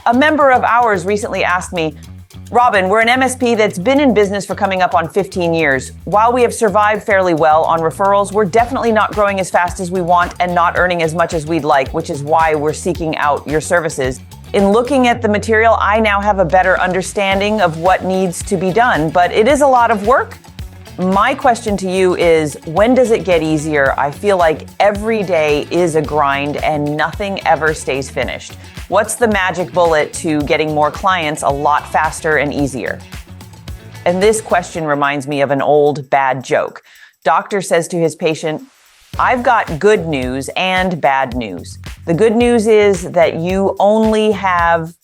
A member of ours recently asked me, Robin, we're an MSP that's been in business for coming up on 15 years. While we have survived fairly well on referrals, we're definitely not growing as fast as we want and not earning as much as we'd like, which is why we're seeking out your services. In looking at the material, I now have a better understanding of what needs to be done, but it is a lot of work. My question to you is, when does it get easier? I feel like every day is a grind and nothing ever stays finished. What's the magic bullet to getting more clients a lot faster and easier? And this question reminds me of an old bad joke. Doctor says to his patient, I've got good news and bad news. The good news is that you only have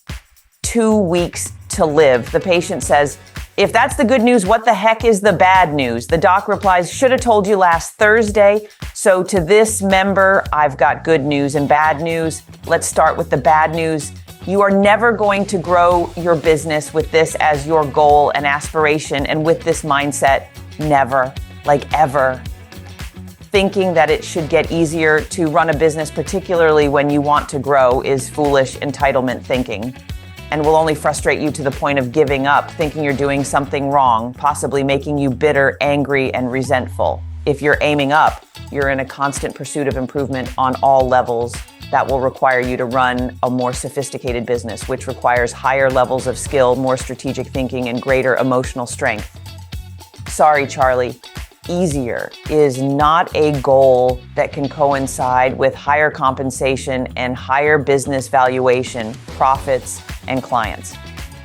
2 weeks to live. The patient says, if that's the good news, what the heck is the bad news? The doc replies, should have told you last Thursday. So to this member, I've got good news and bad news. Let's start with the bad news. You are never going to grow your business with this as your goal and aspiration, and with this mindset, never, like ever. Thinking that it should get easier to run a business, particularly when you want to grow, is foolish entitlement thinking, and will only frustrate you to the point of giving up, thinking you're doing something wrong, possibly making you bitter, angry, and resentful. If you're aiming up, you're in a constant pursuit of improvement on all levels. That will require you to run a more sophisticated business, which requires higher levels of skill, more strategic thinking, and greater emotional strength. Sorry, Charlie. Easier is not a goal that can coincide with higher compensation and higher business valuation, profits, and clients.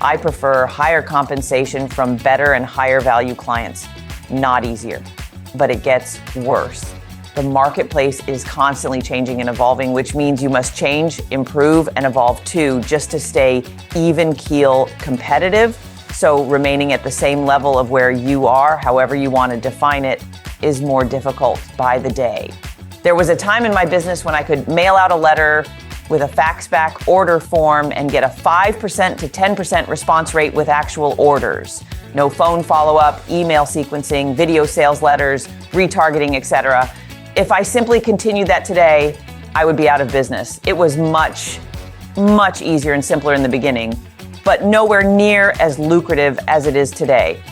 I prefer higher compensation from better and higher value clients, not easier. But it gets worse. The marketplace is constantly changing and evolving, which means you must change, improve, and evolve too, just to stay even keel competitive. So remaining at the same level of where you are, however you want to define it, is more difficult by the day. There was a time in my business when I could mail out a letter with a fax back order form and get a 5% to 10% response rate with actual orders. No phone follow-up, email sequencing, video sales letters, retargeting, etc. If I simply continued that today, I would be out of business. It was much, much easier and simpler in the beginning, but nowhere near as lucrative as it is today.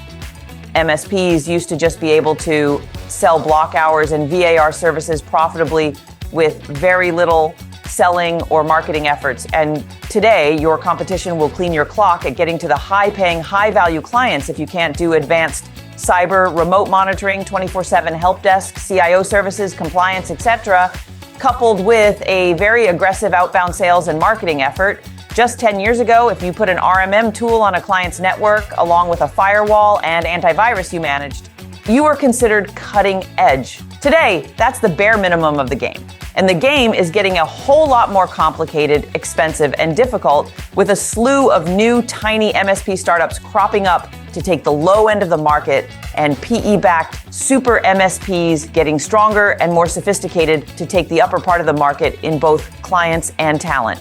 MSPs used to just be able to sell block hours and VAR services profitably with very little selling or marketing efforts. And today, your competition will clean your clock at getting to the high-paying, high-value clients if you can't do advanced cyber, remote monitoring, 24/7 help desk, CIO services, compliance, etc., coupled with a very aggressive outbound sales and marketing effort. Just 10 years ago, if you put an RMM tool on a client's network, along with a firewall and antivirus you managed, you were considered cutting edge. Today, that's the bare minimum of the game. And the game is getting a whole lot more complicated, expensive, and difficult, with a slew of new tiny MSP startups cropping up to take the low end of the market, and PE-backed super MSPs getting stronger and more sophisticated to take the upper part of the market in both clients and talent.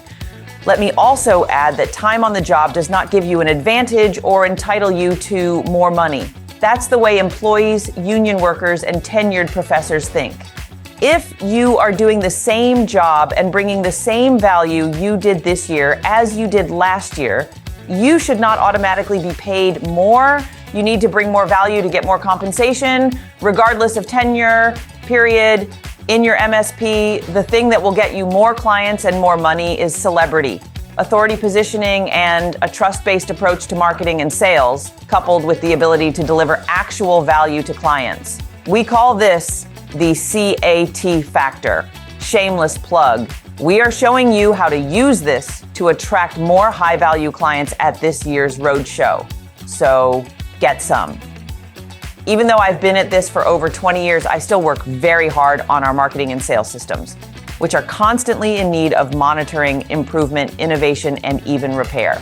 Let me also add that time on the job does not give you an advantage or entitle you to more money. That's the way employees, union workers, and tenured professors think. If you are doing the same job and bringing the same value you did this year as you did last year, you should not automatically be paid more. You need to bring more value to get more compensation, regardless of tenure, period. In your MSP, the thing that will get you more clients and more money is celebrity, authority positioning, and a trust-based approach to marketing and sales, coupled with the ability to deliver actual value to clients. We call this the C.A.T factor. Shameless plug. We are showing you how to use this to attract more high-value clients at this year's roadshow. So get some. Even though I've been at this for over 20 years, I still work very hard on our marketing and sales systems, which are constantly in need of monitoring, improvement, innovation, and even repair.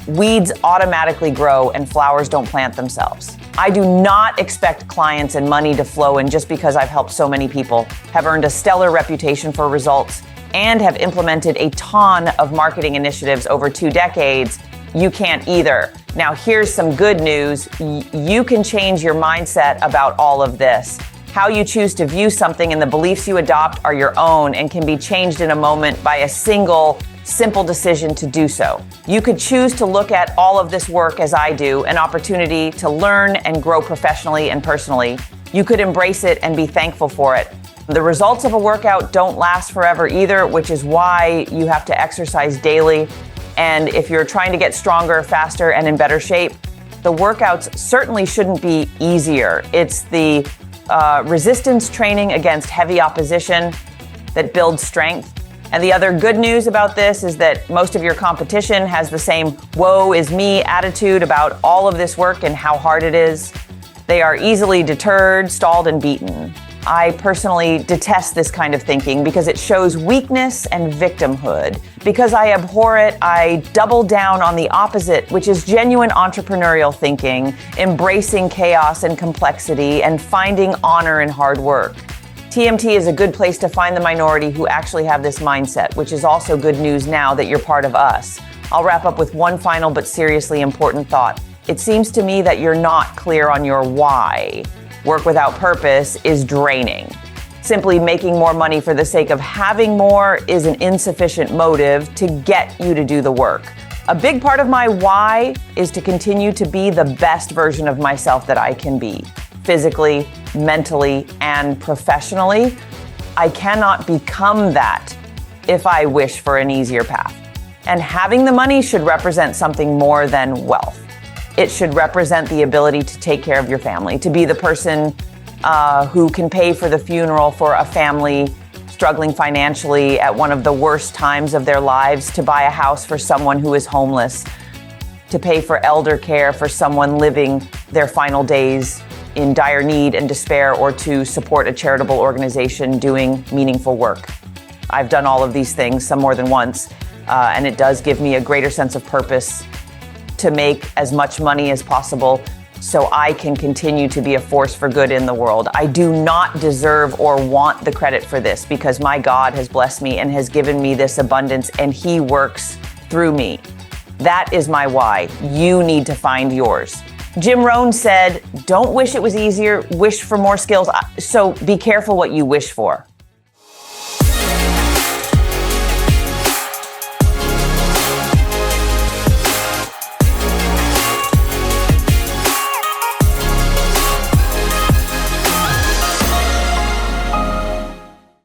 Weeds automatically grow and flowers don't plant themselves. I do not expect clients and money to flow in just because I've helped so many people, have earned a stellar reputation for results, and have implemented a ton of marketing initiatives over 2 decades. You can't either. Now, here's some good news. You can change your mindset about all of this. How you choose to view something and the beliefs you adopt are your own and can be changed in a moment by a single simple decision to do so. You could choose to look at all of this work as I do, an opportunity to learn and grow professionally and personally. You could embrace it and be thankful for it. The results of a workout don't last forever either, which is why you have to exercise daily. And if you're trying to get stronger, faster, and in better shape, the workouts certainly shouldn't be easier. It's the resistance training against heavy opposition that builds strength. And the other good news about this is that most of your competition has the same woe is me attitude about all of this work and how hard it is. They are easily deterred, stalled, and beaten. I personally detest this kind of thinking because it shows weakness and victimhood. Because I abhor it, I double down on the opposite, which is genuine entrepreneurial thinking, embracing chaos and complexity, and finding honor in hard work. TMT is a good place to find the minority who actually have this mindset, which is also good news now that you're part of us. I'll wrap up with one final but seriously important thought. It seems to me that you're not clear on your why. Work without purpose is draining. Simply making more money for the sake of having more is an insufficient motive to get you to do the work. A big part of my why is to continue to be the best version of myself that I can be, physically, mentally, and professionally. I cannot become that if I wish for an easier path. And having the money should represent something more than wealth. It should represent the ability to take care of your family, to be the person who can pay for the funeral for a family struggling financially at one of the worst times of their lives, to buy a house for someone who is homeless, to pay for elder care for someone living their final days in dire need and despair, or to support a charitable organization doing meaningful work. I've done all of these things, some more than once, and it does give me a greater sense of purpose to make as much money as possible so I can continue to be a force for good in the world. I do not deserve or want the credit for this because my God has blessed me and has given me this abundance, and He works through me. That is my why. You need to find yours. Jim Rohn said, "Don't wish it was easier, wish for more skills." So be careful what you wish for.